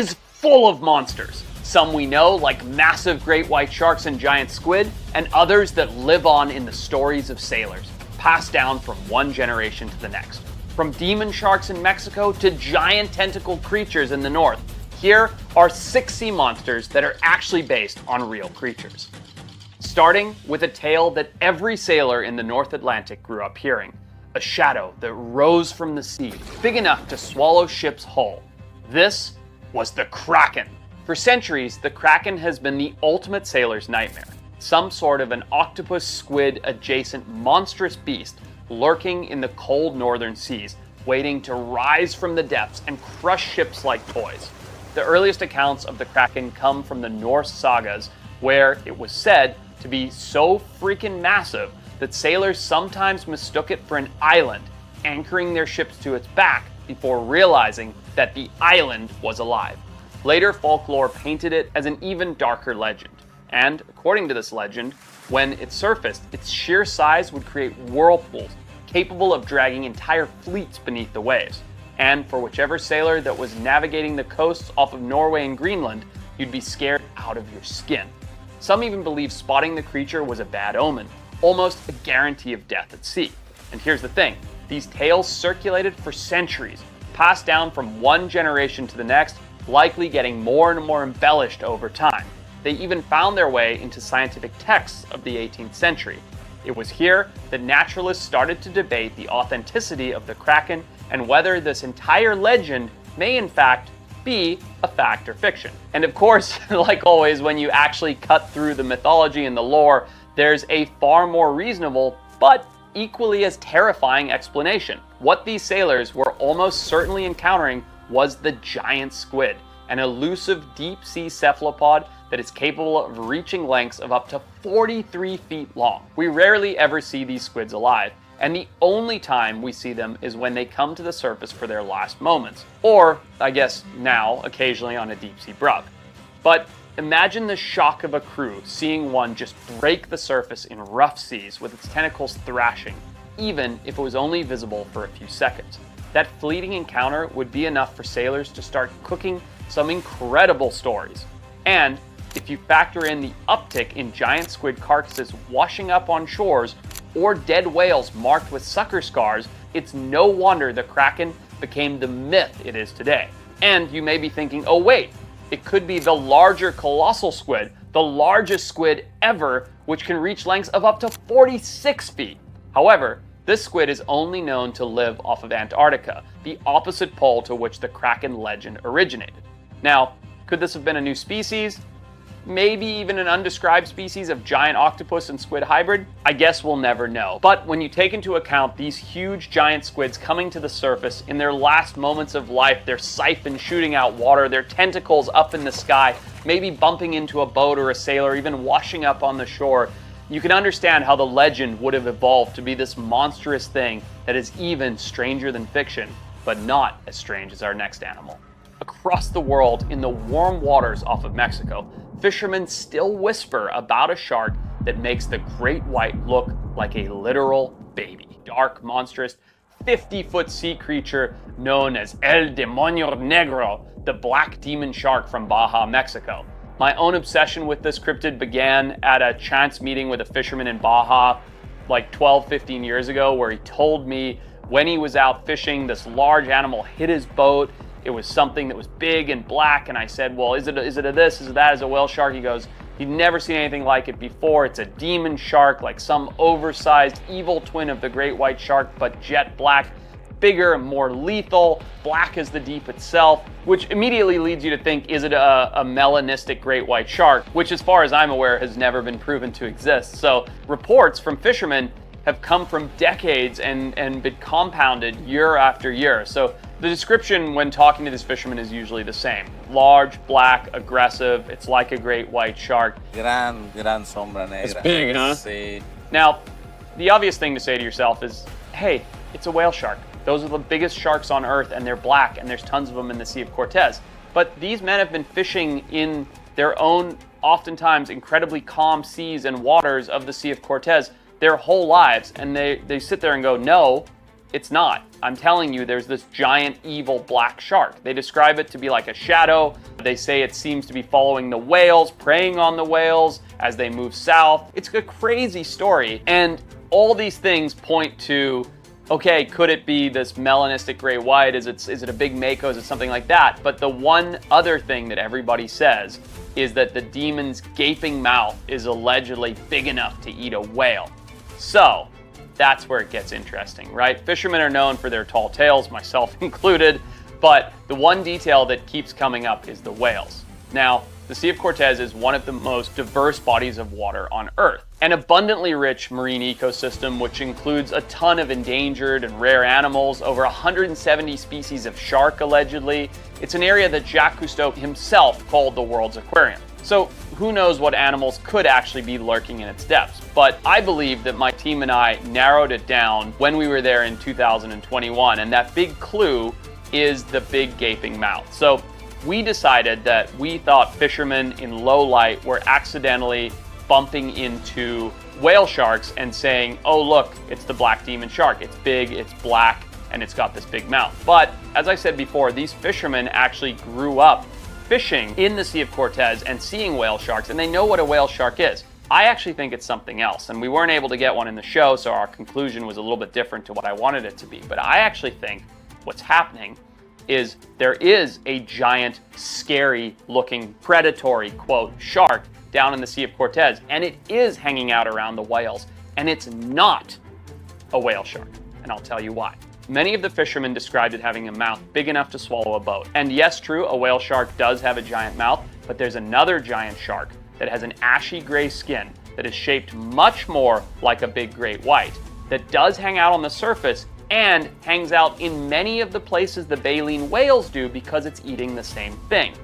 is full of monsters. Some we know, like massive great white sharks and giant squid, and others that live on in the stories of sailors, passed down from one generation to the next. From demon sharks in Mexico to giant tentacled creatures in the north, here are 6 sea monsters that are actually based on real creatures. Starting with a tale that every sailor in the North Atlantic grew up hearing. A shadow that rose from the sea, big enough to swallow ship's hull. This was the Kraken. For centuries, the Kraken has been the ultimate sailor's nightmare. Some sort of an octopus squid adjacent monstrous beast lurking in the cold northern seas, waiting to rise from the depths and crush ships like toys. The earliest accounts of the Kraken come from the Norse sagas, where it was said to be so freaking massive that sailors sometimes mistook it for an island, anchoring their ships to its back before realizing that the island was alive. Later folklore painted it as an even darker legend, and according to this legend, when it surfaced, its sheer size would create whirlpools capable of dragging entire fleets beneath the waves. And for whichever sailor that was navigating the coasts off of Norway and Greenland, you'd be scared out of your skin. Some even believe spotting the creature was a bad omen, almost a guarantee of death at sea. And here's the thing, these tales circulated for centuries, passed down from one generation to the next, likely getting more and more embellished over time. They even found their way into scientific texts of the 18th century. It was here that naturalists started to debate the authenticity of the Kraken and whether this entire legend may in fact be a fact or fiction. And of course, like always, when you actually cut through the mythology and the lore, there's a far more reasonable, but equally as terrifying explanation. What these sailors were almost certainly encountering was the giant squid, an elusive deep-sea cephalopod that is capable of reaching lengths of up to 43 feet long. We rarely ever see these squids alive, and the only time we see them is when they come to the surface for their last moments, or, I guess now, occasionally on a deep-sea brug. But imagine the shock of a crew seeing one just break the surface in rough seas with its tentacles thrashing, even if it was only visible for a few seconds. That fleeting encounter would be enough for sailors to start cooking some incredible stories. And if you factor in the uptick in giant squid carcasses washing up on shores, or dead whales marked with sucker scars, it's no wonder the Kraken became the myth it is today. And you may be thinking, oh wait, it could be the larger colossal squid, the largest squid ever, which can reach lengths of up to 46 feet. However, this squid is only known to live off of Antarctica, the opposite pole to which the Kraken legend originated. Now, could this have been a new species? Maybe even an undescribed species of giant octopus and squid hybrid? I guess we'll never know. But when you take into account these huge giant squids coming to the surface in their last moments of life, their siphon shooting out water, their tentacles up in the sky, maybe bumping into a boat or a sailor, even washing up on the shore, you can understand how the legend would have evolved to be this monstrous thing that is even stranger than fiction, but not as strange as our next animal. Across the world, in the warm waters off of Mexico, fishermen still whisper about a shark that makes the great white look like a literal baby. Dark, monstrous, 50-foot sea creature known as El Demonio Negro, the black demon shark from Baja, Mexico. My own obsession with this cryptid began at a chance meeting with a fisherman in Baja like 12-15 years ago, where he told me when he was out fishing, this large animal hit his boat. It was something that was big and black, and I said, well, is it a this, is it that, is it a whale shark? He goes, he'd never seen anything like it before. It's a demon shark, like some oversized evil twin of the great white shark, but jet black, bigger and more lethal, black as the deep itself, which immediately leads you to think, is it a melanistic great white shark, which as far as I'm aware has never been proven to exist. So reports from fishermen have come from decades and been compounded year after year. So the description when talking to this fisherman is usually the same. Large, black, aggressive, it's like a great white shark. Gran sombra negra. It's big, huh? Sí. Now, the obvious thing to say to yourself is, hey, it's a whale shark. Those are the biggest sharks on Earth, and they're black, and there's tons of them in the Sea of Cortez. But these men have been fishing in their own, oftentimes incredibly calm seas and waters of the Sea of Cortez their whole lives, and they sit there and go, no, It's not. I'm telling you, there's this giant evil black shark. They describe it to be like a shadow. They say it seems to be following the whales, preying on the whales as they move south. It's a crazy story. And all these things point to, okay, could it be this melanistic gray white? Is it a big mako? Is it something like that? But the one other thing that everybody says is that the demon's gaping mouth is allegedly big enough to eat a whale. So that's where it gets interesting, right? Fishermen are known for their tall tails, myself included, but the one detail that keeps coming up is the whales. Now, the Sea of Cortez is one of the most diverse bodies of water on Earth. An abundantly rich marine ecosystem, which includes a ton of endangered and rare animals, over 170 species of shark, allegedly. It's an area that Jacques Cousteau himself called the world's aquarium. So who knows what animals could actually be lurking in its depths. But I believe that my team and I narrowed it down when we were there in 2021, and that big clue is the big gaping mouth. So we decided that we thought fishermen in low light were accidentally bumping into whale sharks and saying, oh look, it's the black demon shark. It's big, it's black, and it's got this big mouth. But as I said before, these fishermen actually grew up fishing in the Sea of Cortez and seeing whale sharks, and they know what a whale shark is. I actually think it's something else, and we weren't able to get one in the show, so our conclusion was a little bit different to what I wanted it to be. But I actually think what's happening is there is a giant, scary looking, predatory, quote, shark down in the Sea of Cortez, and it is hanging out around the whales, and it's not a whale shark, and I'll tell you why. Many of the fishermen described it having a mouth big enough to swallow a boat. And yes, true, a whale shark does have a giant mouth, but there's another giant shark that has an ashy gray skin that is shaped much more like a big great white, that does hang out on the surface and hangs out in many of the places the baleen whales do because it's eating the same thing.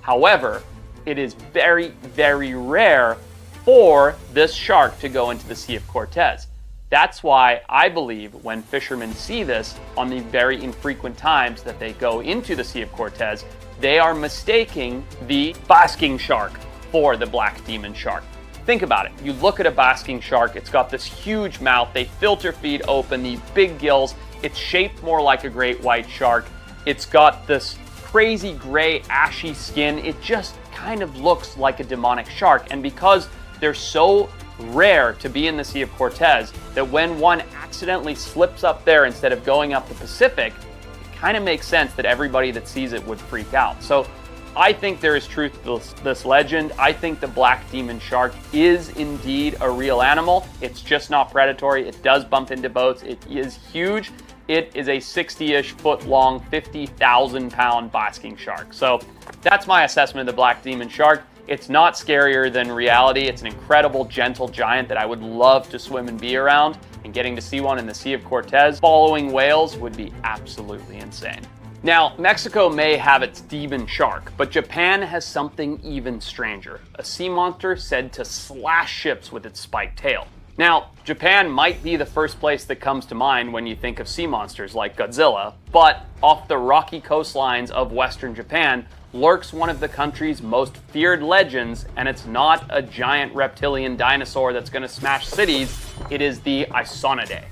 However, it is very, very rare for this shark to go into the Sea of Cortez. That's why I believe when fishermen see this on the very infrequent times that they go into the Sea of Cortez, they are mistaking the basking shark for the black demon shark. Think about it. You look at a basking shark, it's got this huge mouth, they filter feed open, these big gills, it's shaped more like a great white shark, it's got this crazy gray ashy skin, it just kind of looks like a demonic shark. And because they're so rare to be in the Sea of Cortez, that when one accidentally slips up there instead of going up the Pacific, it kind of makes sense that everybody that sees it would freak out. So I think there is truth to this legend. I think the black demon shark is indeed a real animal. It's just not predatory. It does bump into boats. It is huge. It is a 60-ish foot long, 50,000 pound basking shark. So that's my assessment of the black demon shark. It's not scarier than reality. It's an incredible, gentle giant that I would love to swim and be around, and getting to see one in the Sea of Cortez following whales would be absolutely insane. Now, Mexico may have its demon shark, but Japan has something even stranger, a sea monster said to slash ships with its spiked tail. Now, Japan might be the first place that comes to mind when you think of sea monsters like Godzilla, but off the rocky coastlines of Western Japan lurks one of the country's most feared legends, and it's not a giant reptilian dinosaur that's going to smash cities, it is the Isonidae.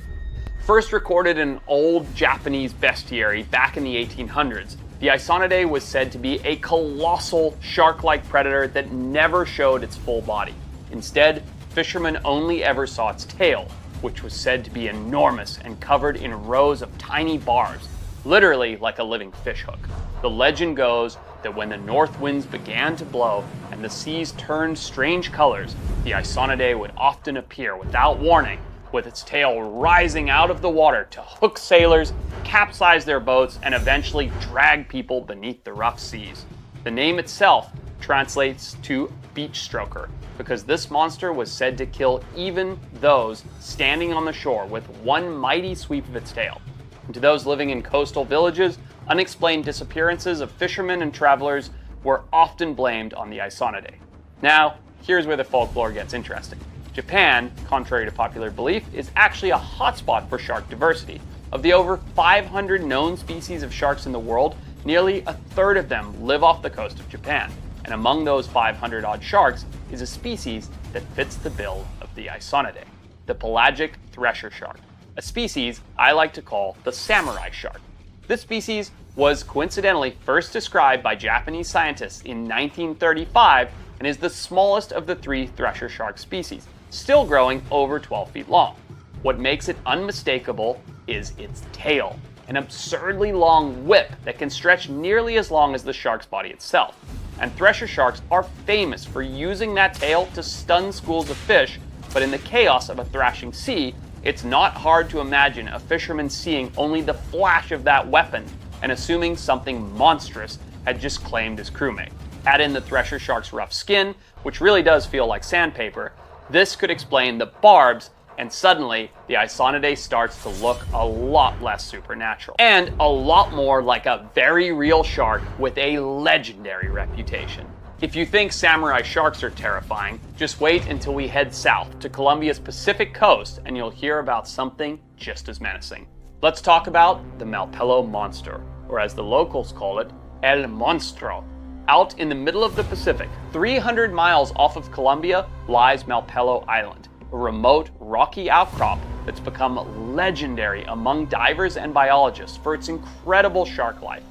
First recorded in an old Japanese bestiary back in the 1800s, the Isonidae was said to be a colossal shark-like predator that never showed its full body. Instead, fishermen only ever saw its tail, which was said to be enormous and covered in rows of tiny barbs, literally like a living fishhook. The legend goes that when the north winds began to blow and the seas turned strange colors, the Isonidae would often appear without warning, with its tail rising out of the water to hook sailors, capsize their boats, and eventually drag people beneath the rough seas. The name itself translates to beach stroker, because this monster was said to kill even those standing on the shore with one mighty sweep of its tail. And to those living in coastal villages, unexplained disappearances of fishermen and travelers were often blamed on the Isonidae. Now, here's where the folklore gets interesting. Japan, contrary to popular belief, is actually a hotspot for shark diversity. Of the over 500 known species of sharks in the world, nearly a third of them live off the coast of Japan. And among those 500 odd sharks is a species that fits the bill of the Isonidae, the pelagic thresher shark. a species I like to call the samurai shark. This species was coincidentally first described by Japanese scientists in 1935 and is the smallest of the 3 thresher shark species, still growing over 12 feet long. What makes it unmistakable is its tail, an absurdly long whip that can stretch nearly as long as the shark's body itself. And thresher sharks are famous for using that tail to stun schools of fish, but in the chaos of a thrashing sea, it's not hard to imagine a fisherman seeing only the flash of that weapon and assuming something monstrous had just claimed his crewmate. Add in the thresher shark's rough skin, which really does feel like sandpaper. This could explain the barbs, and suddenly the Isonidae starts to look a lot less supernatural and a lot more like a very real shark with a legendary reputation. If you think samurai sharks are terrifying, just wait until we head south to Colombia's Pacific coast and you'll hear about something just as menacing. Let's talk about the Malpelo monster, or as the locals call it, El Monstro. Out in the middle of the Pacific, 300 miles off of Colombia, lies Malpelo Island, a remote, rocky outcrop that's become legendary among divers and biologists for its incredible shark life.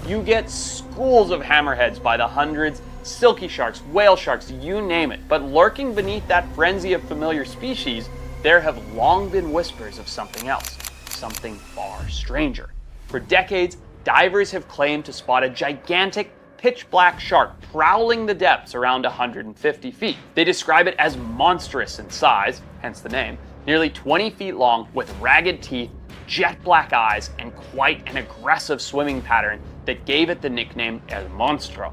You get schools of hammerheads by the hundreds, silky sharks, whale sharks, you name it. But lurking beneath that frenzy of familiar species, there have long been whispers of something else, something far stranger. For decades, divers have claimed to spot a gigantic, pitch-black shark prowling the depths around 150 feet. They describe it as monstrous in size, hence the name, nearly 20 feet long with ragged teeth, jet black eyes, and quite an aggressive swimming pattern that gave it the nickname El Monstro.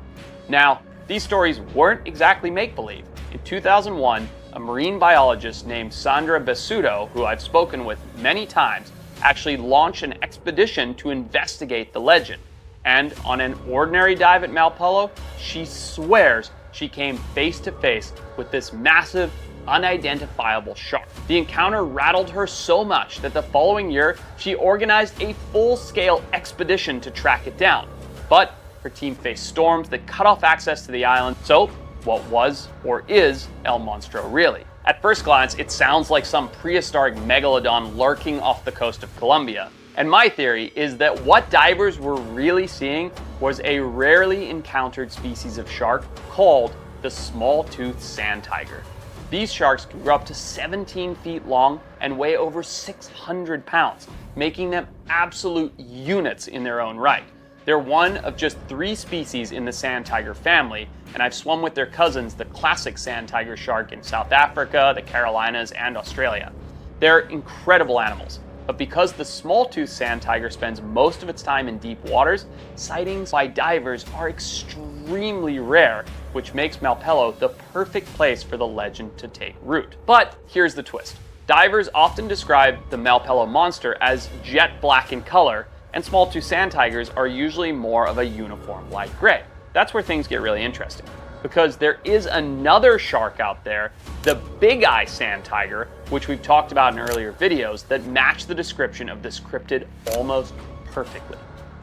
Now, these stories weren't exactly make-believe. In 2001, a marine biologist named Sandra Besudo, who I've spoken with many times, actually launched an expedition to investigate the legend. And on an ordinary dive at Malpelo, she swears she came face to face with this massive, unidentifiable shark. The encounter rattled her so much that the following year, she organized a full-scale expedition to track it down. But her team faced storms that cut off access to the island. So, what was or is El Monstro really? At first glance, it sounds like some prehistoric megalodon lurking off the coast of Colombia. And my theory is that what divers were really seeing was a rarely encountered species of shark called the small-toothed sand tiger. These sharks can grow up to 17 feet long and weigh over 600 pounds, making them absolute units in their own right. They're one of just 3 species in the sand tiger family, and I've swum with their cousins, the classic sand tiger shark in South Africa, the Carolinas, and Australia. They're incredible animals. But because the small-toothed sand tiger spends most of its time in deep waters, sightings by divers are extremely rare, which makes Malpelo the perfect place for the legend to take root. But here's the twist. Divers often describe the Malpelo monster as jet black in color, and small-toothed sand tigers are usually more of a uniform light gray. That's where things get really interesting, because there is another shark out there, the big eye sand tiger, which we've talked about in earlier videos, that match the description of this cryptid almost perfectly.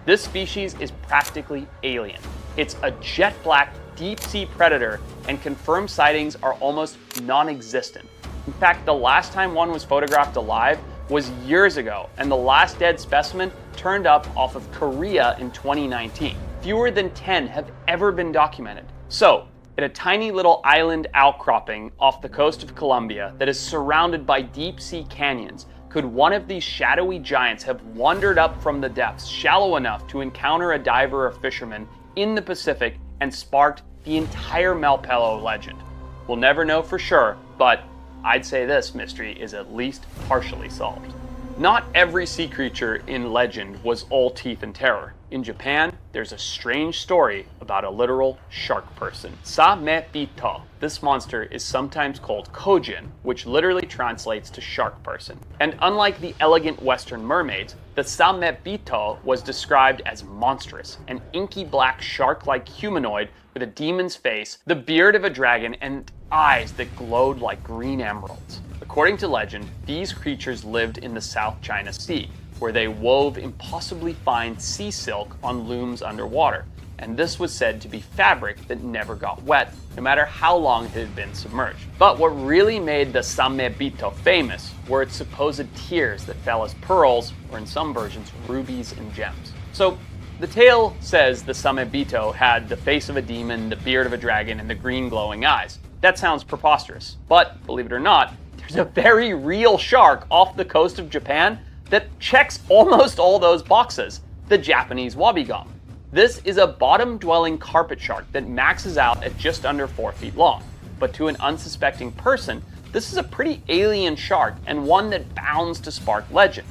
This species is practically alien. It's a jet black deep sea predator, and confirmed sightings are almost non-existent. In fact, the last time one was photographed alive was years ago, and the last dead specimen turned up off of Korea in 2019. Fewer than 10 have ever been documented. So, at a tiny little island outcropping off the coast of Colombia that is surrounded by deep sea canyons, could one of these shadowy giants have wandered up from the depths shallow enough to encounter a diver or fisherman in the Pacific and sparked the entire Malpelo legend? We'll never know for sure, but I'd say this mystery is at least partially solved. Not every sea creature in legend was all teeth and terror. In Japan, there's a strange story about a literal shark person. Sa-me-bito. This monster is sometimes called Kojin, which literally translates to shark person. And unlike the elegant Western mermaids, the Sa-me-bito was described as monstrous, an inky black shark-like humanoid with a demon's face, the beard of a dragon, and eyes that glowed like green emeralds. According to legend, these creatures lived in the South China Sea, where they wove impossibly fine sea silk on looms underwater, and this was said to be fabric that never got wet, no matter how long it had been submerged. But what really made the samebito famous were its supposed tears that fell as pearls, or in some versions, rubies and gems. So the tale says the samebito had the face of a demon, the beard of a dragon, and the green glowing eyes. That sounds preposterous, but believe it or not, there's a very real shark off the coast of Japan that checks almost all those boxes, the Japanese wobegong. This is a bottom-dwelling carpet shark that maxes out at just under 4 feet long. But to an unsuspecting person, this is a pretty alien shark and one that bounds to spark legend.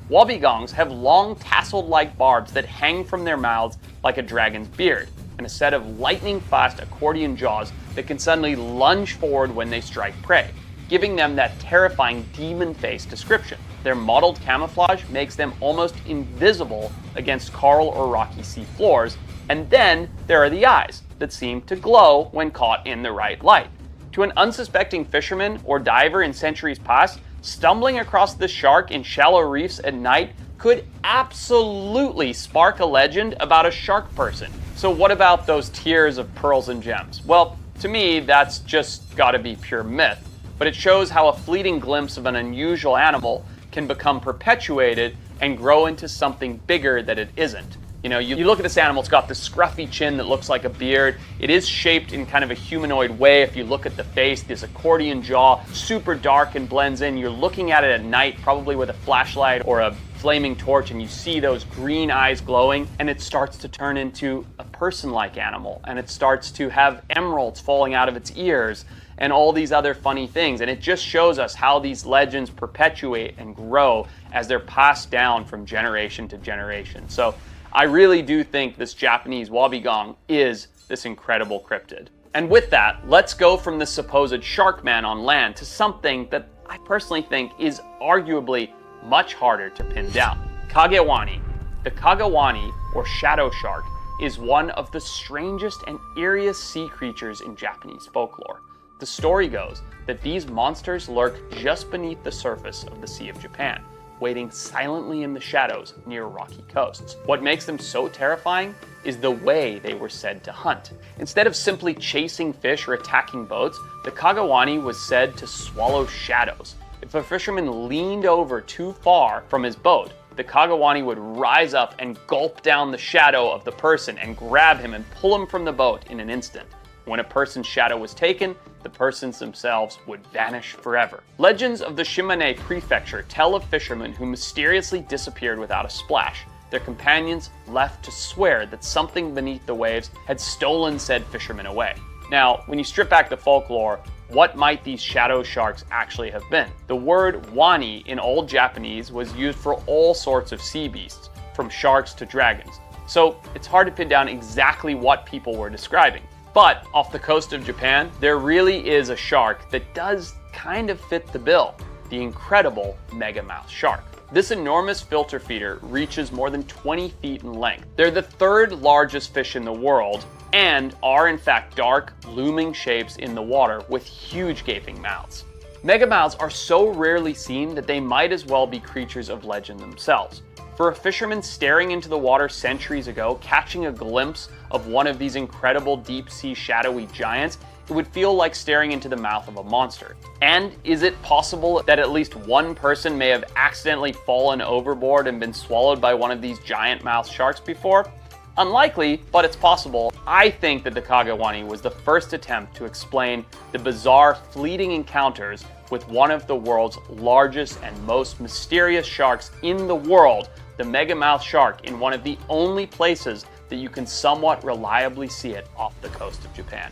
Wobegongs have long tasseled-like barbs that hang from their mouths like a dragon's beard, and a set of lightning-fast accordion jaws that can suddenly lunge forward when they strike prey, giving them that terrifying demon face description. Their mottled camouflage makes them almost invisible against coral or rocky sea floors, and then there are the eyes that seem to glow when caught in the right light. To an unsuspecting fisherman or diver in centuries past, stumbling across this shark in shallow reefs at night could absolutely spark a legend about a shark person. So what about those tiers of pearls and gems? Well, to me, that's just gotta be pure myth, but it shows how a fleeting glimpse of an unusual animal can become perpetuated and grow into something bigger that it isn't. You know, you look at this animal, it's got this scruffy chin that looks like a beard. It is shaped in kind of a humanoid way. If you look at the face, this accordion jaw, super dark and blends in. You're looking at it at night, probably with a flashlight or a flaming torch, and you see those green eyes glowing, and it starts to turn into a person-like animal, and it starts to have emeralds falling out of its ears, and all these other funny things. And it just shows us how these legends perpetuate and grow as they're passed down from generation to generation. So I really do think this Japanese wobegong is this incredible cryptid. And with that, let's go from the supposed shark man on land to something that I personally think is arguably much harder to pin down. Kagewani. The Kagewani, or shadow shark, is one of the strangest and eeriest sea creatures in Japanese folklore. The story goes that these monsters lurk just beneath the surface of the Sea of Japan, waiting silently in the shadows near rocky coasts. What makes them so terrifying is the way they were said to hunt. Instead of simply chasing fish or attacking boats, the Kagewani was said to swallow shadows. If a fisherman leaned over too far from his boat, the Kagewani would rise up and gulp down the shadow of the person and grab him and pull him from the boat in an instant. When a person's shadow was taken, the persons themselves would vanish forever. Legends of the Shimane Prefecture tell of fishermen who mysteriously disappeared without a splash. Their companions left to swear that something beneath the waves had stolen said fishermen away. Now, when you strip back the folklore, what might these shadow sharks actually have been? The word wani in Old Japanese was used for all sorts of sea beasts, from sharks to dragons. So it's hard to pin down exactly what people were describing. But off the coast of Japan, there really is a shark that does kind of fit the bill, the incredible megamouth shark. This enormous filter feeder reaches more than 20 feet in length. They're the third largest fish in the world and are in fact dark, looming shapes in the water with huge gaping mouths. Megamouths are so rarely seen that they might as well be creatures of legend themselves. For a fisherman staring into the water centuries ago, catching a glimpse of one of these incredible deep-sea shadowy giants, it would feel like staring into the mouth of a monster. And is it possible that at least one person may have accidentally fallen overboard and been swallowed by one of these giant-mouthed sharks before? Unlikely, but it's possible. I think that the Kagewani was the first attempt to explain the bizarre, fleeting encounters with one of the world's largest and most mysterious sharks in the world, the megamouth shark, in one of the only places that you can somewhat reliably see it off the coast of Japan.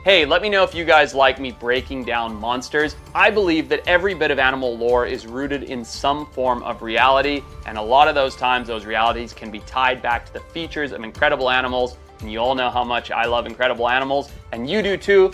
Hey, let me know if you guys like me breaking down monsters. I believe that every bit of animal lore is rooted in some form of reality, and a lot of those times those realities can be tied back to the features of incredible animals, and you all know how much I love incredible animals, and you do too.